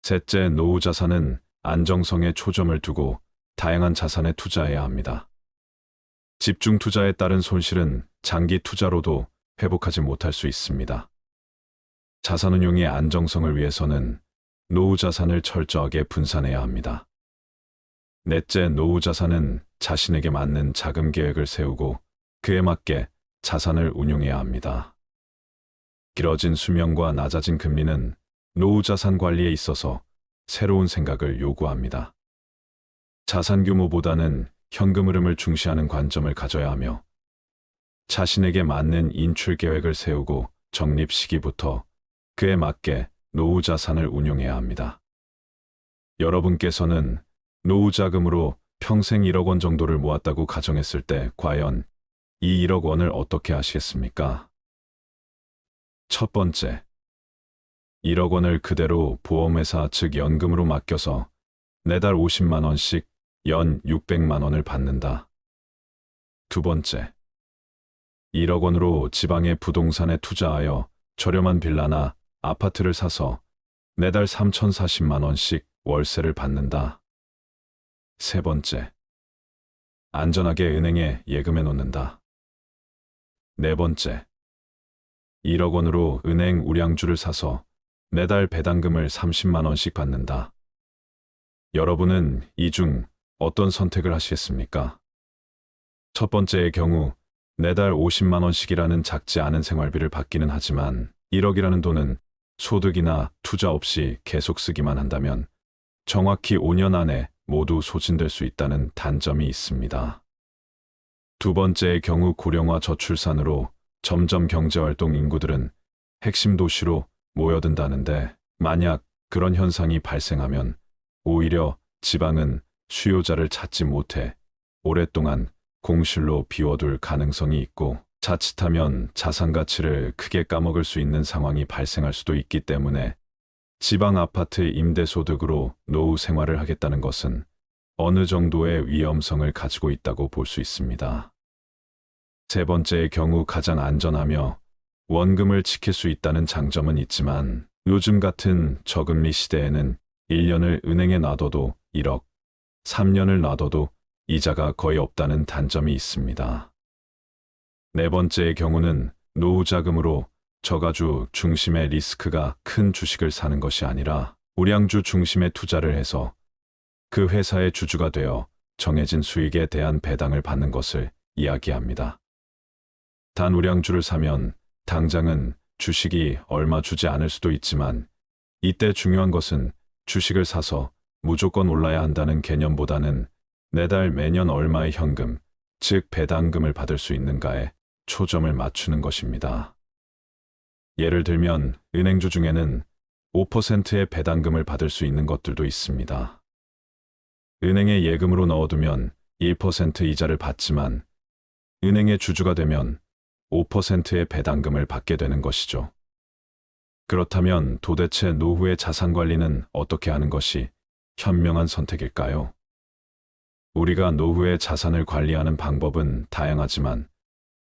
셋째, 노후 자산은 안정성에 초점을 두고 다양한 자산에 투자해야 합니다. 집중 투자에 따른 손실은 장기 투자로도 회복하지 못할 수 있습니다. 자산 운용의 안정성을 위해서는 노후 자산을 철저하게 분산해야 합니다. 넷째, 노후 자산은 자신에게 맞는 자금 계획을 세우고 그에 맞게 자산을 운용해야 합니다. 길어진 수명과 낮아진 금리는 노후 자산 관리에 있어서 새로운 생각을 요구합니다. 자산 규모보다는 현금 흐름을 중시하는 관점을 가져야 하며 자신에게 맞는 인출 계획을 세우고 적립 시기부터 그에 맞게 노후 자산을 운용해야 합니다. 여러분께서는 노후 자금으로 평생 1억 원 정도를 모았다고 가정했을 때 과연 이 1억 원을 어떻게 하시겠습니까? 첫 번째, 1억 원을 그대로 보험회사 즉 연금으로 맡겨서 매달 50만 원씩 연 600만 원을 받는다. 두 번째, 1억 원으로 지방의 부동산에 투자하여 저렴한 빌라나 아파트를 사서 매달 3,040만 원씩 월세를 받는다. 세 번째, 안전하게 은행에 예금해 놓는다. 네 번째, 1억 원으로 은행 우량주를 사서 매달 배당금을 30만 원씩 받는다. 여러분은 이 중 어떤 선택을 하시겠습니까? 첫 번째의 경우 매달 50만 원씩이라는 작지 않은 생활비를 받기는 하지만 1억이라는 돈은 소득이나 투자 없이 계속 쓰기만 한다면 정확히 5년 안에 모두 소진될 수 있다는 단점이 있습니다. 두 번째의 경우 고령화 저출산으로 점점 경제활동 인구들은 핵심 도시로 모여든다는데, 만약 그런 현상이 발생하면 오히려 지방은 수요자를 찾지 못해 오랫동안 공실로 비워둘 가능성이 있고, 자칫하면 자산 가치를 크게 까먹을 수 있는 상황이 발생할 수도 있기 때문에 지방 아파트 임대소득으로 노후 생활을 하겠다는 것은 어느 정도의 위험성을 가지고 있다고 볼 수 있습니다. 세 번째의 경우 가장 안전하며 원금을 지킬 수 있다는 장점은 있지만, 요즘 같은 저금리 시대에는 1년을 은행에 놔둬도 1억, 3년을 놔둬도 이자가 거의 없다는 단점이 있습니다. 네 번째의 경우는 노후 자금으로 저가주 중심의 리스크가 큰 주식을 사는 것이 아니라 우량주 중심의 투자를 해서 그 회사의 주주가 되어 정해진 수익에 대한 배당을 받는 것을 이야기합니다. 단 우량주를 사면 당장은 주식이 얼마 주지 않을 수도 있지만, 이때 중요한 것은 주식을 사서 무조건 올라야 한다는 개념보다는 매달 매년 얼마의 현금, 즉 배당금을 받을 수 있는가에 초점을 맞추는 것입니다. 예를 들면 은행주 중에는 5%의 배당금을 받을 수 있는 것들도 있습니다. 은행에 예금으로 넣어두면 1% 이자를 받지만 은행의 주주가 되면 5%의 배당금을 받게 되는 것이죠. 그렇다면 도대체 노후의 자산 관리는 어떻게 하는 것이 현명한 선택일까요? 우리가 노후의 자산을 관리하는 방법은 다양하지만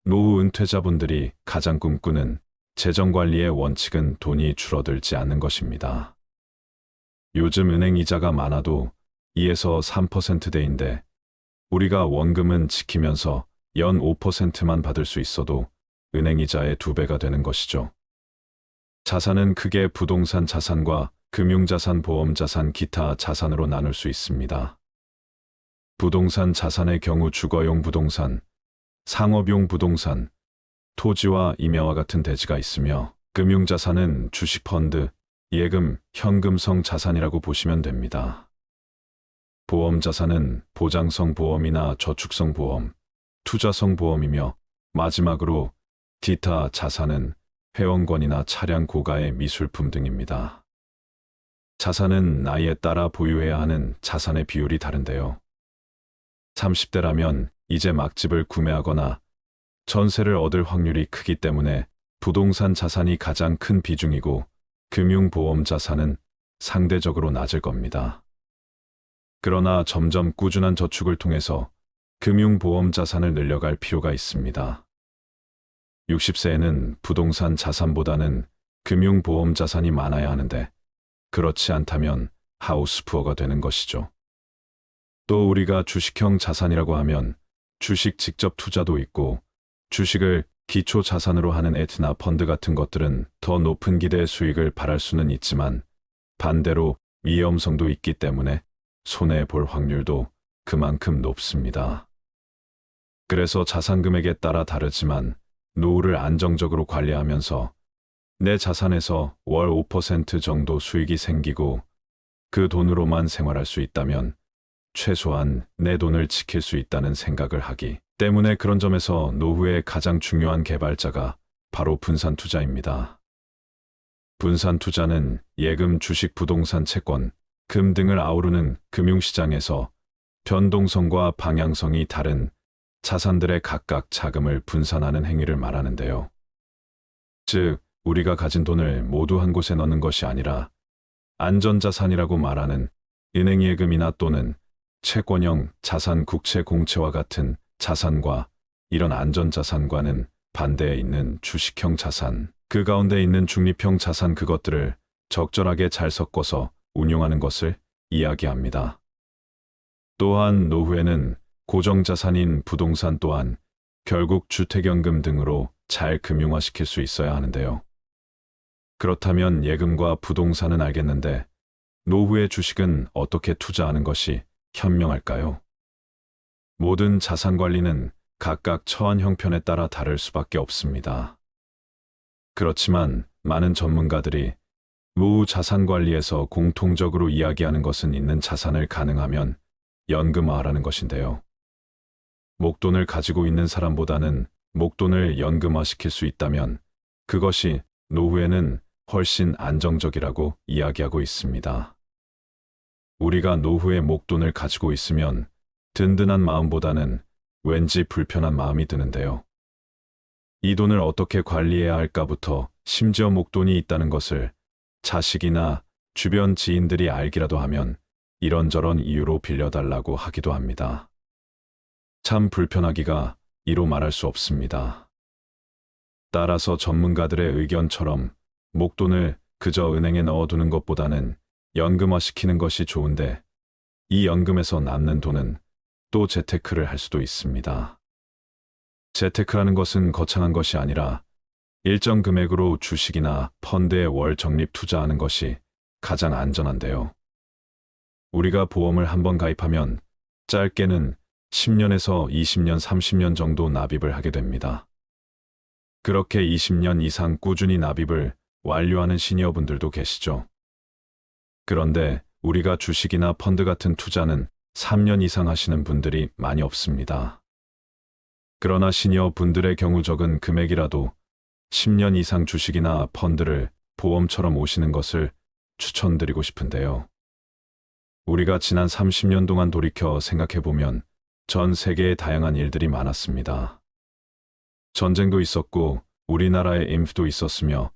노후 은퇴자분들이 가장 꿈꾸는 재정관리의 원칙은 돈이 줄어들지 않는 것입니다. 요즘 은행 이자가 많아도 2에서 3%대인데 우리가 원금은 지키면서 연 5%만 받을 수 있어도 은행 이자의 2배가 되는 것이죠. 자산은 크게 부동산 자산과 금융자산, 보험자산, 기타 자산으로 나눌 수 있습니다. 부동산 자산의 경우 주거용 부동산, 상업용 부동산, 토지와 임야와 같은 대지가 있으며, 금융자산은 주식펀드, 예금, 현금성 자산이라고 보시면 됩니다. 보험자산은 보장성 보험이나 저축성 보험, 투자성 보험이며, 마지막으로 기타 자산은 회원권이나 차량 고가의 미술품 등입니다. 자산은 나이에 따라 보유해야 하는 자산의 비율이 다른데요. 30대라면 이제 막 집을 구매하거나 전세를 얻을 확률이 크기 때문에 부동산 자산이 가장 큰 비중이고, 금융보험 자산은 상대적으로 낮을 겁니다. 그러나 점점 꾸준한 저축을 통해서 금융보험 자산을 늘려갈 필요가 있습니다. 60세에는 부동산 자산보다는 금융보험 자산이 많아야 하는데, 그렇지 않다면 하우스푸어가 되는 것이죠. 또 우리가 주식형 자산이라고 하면 주식 직접 투자도 있고, 주식을 기초 자산으로 하는 에트나 펀드 같은 것들은 더 높은 기대 수익을 바랄 수는 있지만 반대로 위험성도 있기 때문에 손해볼 확률도 그만큼 높습니다. 그래서 자산 금액에 따라 다르지만 노후를 안정적으로 관리하면서 내 자산에서 월 5% 정도 수익이 생기고 그 돈으로만 생활할 수 있다면 최소한 내 돈을 지킬 수 있다는 생각을 하기 때문에, 그런 점에서 노후의 가장 중요한 개발자가 바로 분산 투자입니다. 분산 투자는 예금, 주식, 부동산, 채권, 금 등을 아우르는 금융시장에서 변동성과 방향성이 다른 자산들의 각각 자금을 분산하는 행위를 말하는데요. 즉, 우리가 가진 돈을 모두 한 곳에 넣는 것이 아니라 안전자산이라고 말하는 은행 예금이나 또는 채권형 자산, 국채, 공채와 같은 자산과 이런 안전자산과는 반대에 있는 주식형 자산, 그 가운데 있는 중립형 자산, 그것들을 적절하게 잘 섞어서 운용하는 것을 이야기합니다. 또한 노후에는 고정자산인 부동산 또한 결국 주택연금 등으로 잘 금융화시킬 수 있어야 하는데요. 그렇다면 예금과 부동산은 알겠는데 노후의 주식은 어떻게 투자하는 것이 현명할까요? 모든 자산 관리는 각각 처한 형편에 따라 다를 수밖에 없습니다. 그렇지만 많은 전문가들이 노후 자산 관리에서 공통적으로 이야기하는 것은 있는 자산을 가능하면 연금화하라는 것인데요. 목돈을 가지고 있는 사람보다는 목돈을 연금화시킬 수 있다면 그것이 노후에는 훨씬 안정적이라고 이야기하고 있습니다. 우리가 노후에 목돈을 가지고 있으면 든든한 마음보다는 왠지 불편한 마음이 드는데요. 이 돈을 어떻게 관리해야 할까부터 심지어 목돈이 있다는 것을 자식이나 주변 지인들이 알기라도 하면 이런저런 이유로 빌려달라고 하기도 합니다. 참 불편하기가 이로 말할 수 없습니다. 따라서 전문가들의 의견처럼 목돈을 그저 은행에 넣어두는 것보다는 연금화시키는 것이 좋은데 이 연금에서 남는 돈은 또 재테크를 할 수도 있습니다. 재테크라는 것은 거창한 것이 아니라 일정 금액으로 주식이나 펀드에 월 적립 투자하는 것이 가장 안전한데요. 우리가 보험을 한번 가입하면 짧게는 10년에서 20년, 30년 정도 납입을 하게 됩니다. 그렇게 20년 이상 꾸준히 납입을 완료하는 시니어분들도 계시죠. 그런데 우리가 주식이나 펀드 같은 투자는 3년 이상 하시는 분들이 많이 없습니다. 그러나 시니어분들의 경우 적은 금액이라도 10년 이상 주식이나 펀드를 보험처럼 오시는 것을 추천드리고 싶은데요. 우리가 지난 30년 동안 돌이켜 생각해보면 전 세계에 다양한 일들이 많았습니다. 전쟁도 있었고 우리나라에 인프도 있었으며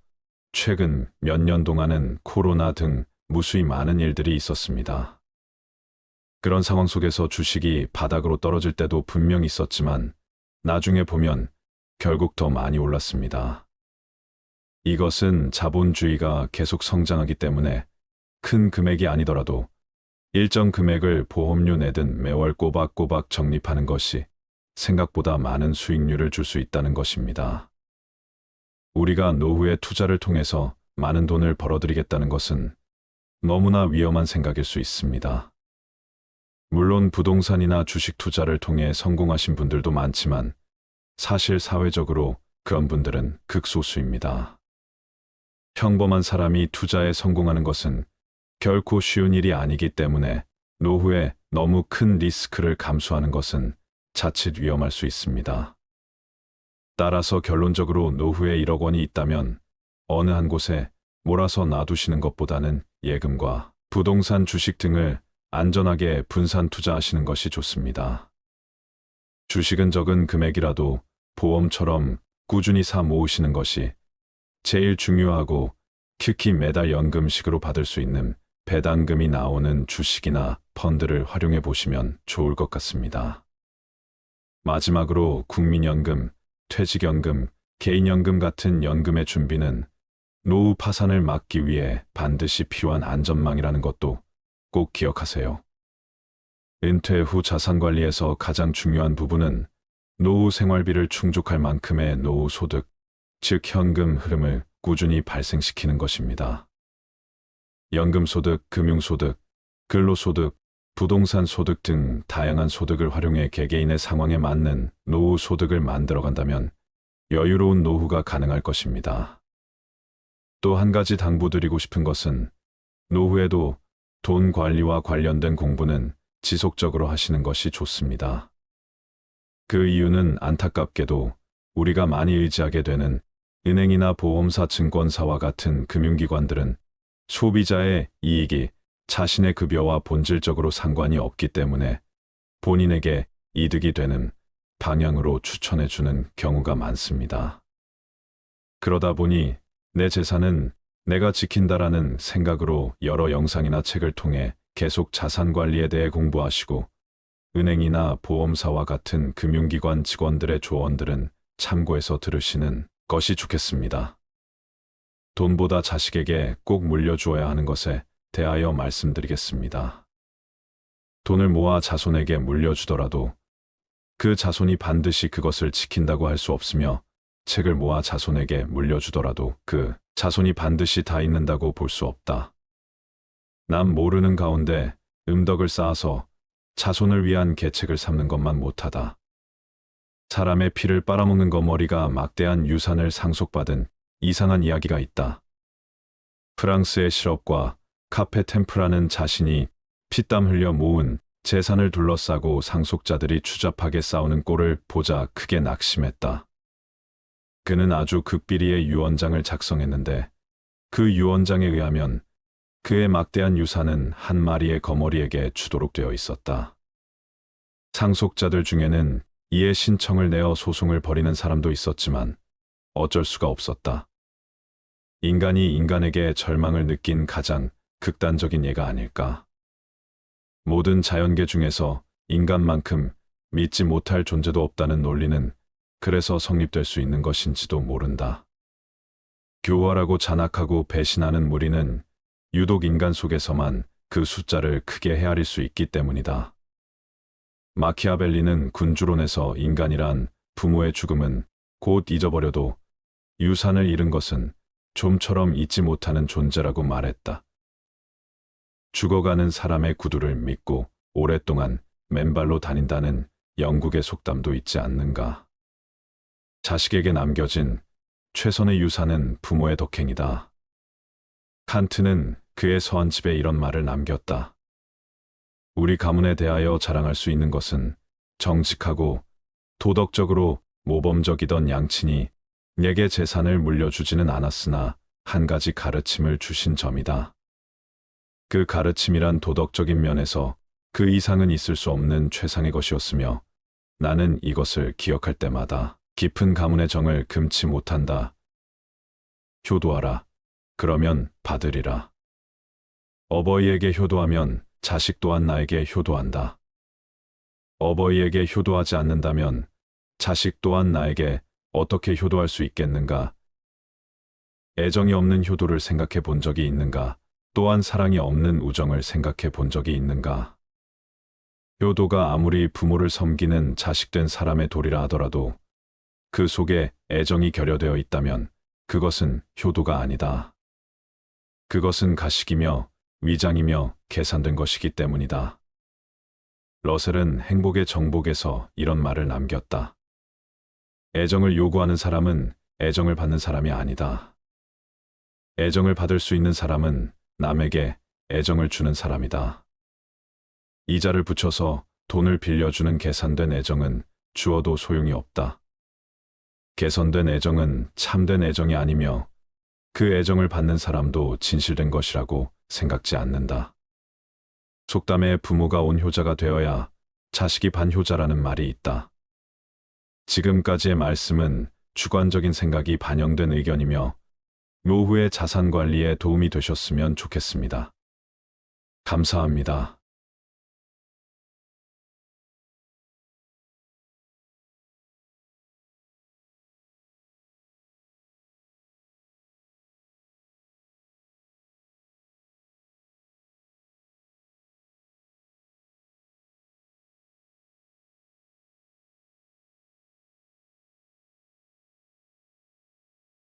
최근 몇 년 동안은 코로나 등 무수히 많은 일들이 있었습니다. 그런 상황 속에서 주식이 바닥으로 떨어질 때도 분명 있었지만 나중에 보면 결국 더 많이 올랐습니다. 이것은 자본주의가 계속 성장하기 때문에 큰 금액이 아니더라도 일정 금액을 보험료 내든 매월 꼬박꼬박 적립하는 것이 생각보다 많은 수익률을 줄 수 있다는 것입니다. 우리가 노후에 투자를 통해서 많은 돈을 벌어들이겠다는 것은 너무나 위험한 생각일 수 있습니다. 물론 부동산이나 주식 투자를 통해 성공하신 분들도 많지만 사실 사회적으로 그런 분들은 극소수입니다. 평범한 사람이 투자에 성공하는 것은 결코 쉬운 일이 아니기 때문에 노후에 너무 큰 리스크를 감수하는 것은 자칫 위험할 수 있습니다. 따라서 결론적으로 노후에 1억 원이 있다면 어느 한 곳에 몰아서 놔두시는 것보다는 예금과 부동산 주식 등을 안전하게 분산 투자하시는 것이 좋습니다. 주식은 적은 금액이라도 보험처럼 꾸준히 사 모으시는 것이 제일 중요하고 특히 매달 연금식으로 받을 수 있는 배당금이 나오는 주식이나 펀드를 활용해 보시면 좋을 것 같습니다. 마지막으로 국민연금, 퇴직연금, 개인연금 같은 연금의 준비는 노후 파산을 막기 위해 반드시 필요한 안전망이라는 것도 꼭 기억하세요. 은퇴 후 자산 관리에서 가장 중요한 부분은 노후 생활비를 충족할 만큼의 노후 소득, 즉 현금 흐름을 꾸준히 발생시키는 것입니다. 연금소득, 금융소득, 근로소득, 부동산 소득 등 다양한 소득을 활용해 개개인의 상황에 맞는 노후 소득을 만들어간다면 여유로운 노후가 가능할 것입니다. 또 한 가지 당부드리고 싶은 것은 노후에도 돈 관리와 관련된 공부는 지속적으로 하시는 것이 좋습니다. 그 이유는 안타깝게도 우리가 많이 의지하게 되는 은행이나 보험사, 증권사와 같은 금융기관들은 소비자의 이익이 자신의 급여와 본질적으로 상관이 없기 때문에 본인에게 이득이 되는 방향으로 추천해주는 경우가 많습니다. 그러다 보니 내 재산은 내가 지킨다라는 생각으로 여러 영상이나 책을 통해 계속 자산 관리에 대해 공부하시고 은행이나 보험사와 같은 금융기관 직원들의 조언들은 참고해서 들으시는 것이 좋겠습니다. 돈보다 자식에게 꼭 물려주어야 하는 것에 대하여 말씀드리겠습니다. 돈을 모아 자손에게 물려주더라도 그 자손이 반드시 그것을 지킨다고 할 수 없으며 책을 모아 자손에게 물려주더라도 그 자손이 반드시 다 읽는다고 볼 수 없다. 남 모르는 가운데 음덕을 쌓아서 자손을 위한 계책을 삼는 것만 못하다. 사람의 피를 빨아먹는 거머리가 막대한 유산을 상속받은 이상한 이야기가 있다. 프랑스의 실업과 카페 템프라는 자신이 피땀 흘려 모은 재산을 둘러싸고 상속자들이 추잡하게 싸우는 꼴을 보자 크게 낙심했다. 그는 아주 극비리의 유언장을 작성했는데 그 유언장에 의하면 그의 막대한 유산은 한 마리의 거머리에게 주도록 되어 있었다. 상속자들 중에는 이에 신청을 내어 소송을 벌이는 사람도 있었지만 어쩔 수가 없었다. 인간이 인간에게 절망을 느낀 가장 극단적인 예가 아닐까. 모든 자연계 중에서 인간만큼 믿지 못할 존재도 없다는 논리는 그래서 성립될 수 있는 것인지도 모른다. 교활하고 잔악하고 배신하는 무리는 유독 인간 속에서만 그 숫자를 크게 헤아릴 수 있기 때문이다. 마키아벨리는 군주론에서 인간이란 부모의 죽음은 곧 잊어버려도 유산을 잃은 것은 좀처럼 잊지 못하는 존재라고 말했다. 죽어가는 사람의 구두를 믿고 오랫동안 맨발로 다닌다는 영국의 속담도 있지 않는가. 자식에게 남겨진 최선의 유산은 부모의 덕행이다. 칸트는 그의 서한집에 이런 말을 남겼다. 우리 가문에 대하여 자랑할 수 있는 것은 정직하고 도덕적으로 모범적이던 양친이 내게 재산을 물려주지는 않았으나 한 가지 가르침을 주신 점이다. 그 가르침이란 도덕적인 면에서 그 이상은 있을 수 없는 최상의 것이었으며 나는 이것을 기억할 때마다 깊은 가문의 정을 금치 못한다. 효도하라. 그러면 받으리라. 어버이에게 효도하면 자식 또한 나에게 효도한다. 어버이에게 효도하지 않는다면 자식 또한 나에게 어떻게 효도할 수 있겠는가? 애정이 없는 효도를 생각해 본 적이 있는가? 또한 사랑이 없는 우정을 생각해 본 적이 있는가? 효도가 아무리 부모를 섬기는 자식된 사람의 도리라 하더라도 그 속에 애정이 결여되어 있다면 그것은 효도가 아니다. 그것은 가식이며 위장이며 계산된 것이기 때문이다. 러셀은 행복의 정복에서 이런 말을 남겼다. 애정을 요구하는 사람은 애정을 받는 사람이 아니다. 애정을 받을 수 있는 사람은 남에게 애정을 주는 사람이다. 이자를 붙여서 돈을 빌려주는 계산된 애정은 주어도 소용이 없다. 개선된 애정은 참된 애정이 아니며 그 애정을 받는 사람도 진실된 것이라고 생각지 않는다. 속담에 부모가 온효자가 되어야 자식이 반효자라는 말이 있다. 지금까지의 말씀은 주관적인 생각이 반영된 의견이며 노후의 자산 관리에 도움이 되셨으면 좋겠습니다. 감사합니다.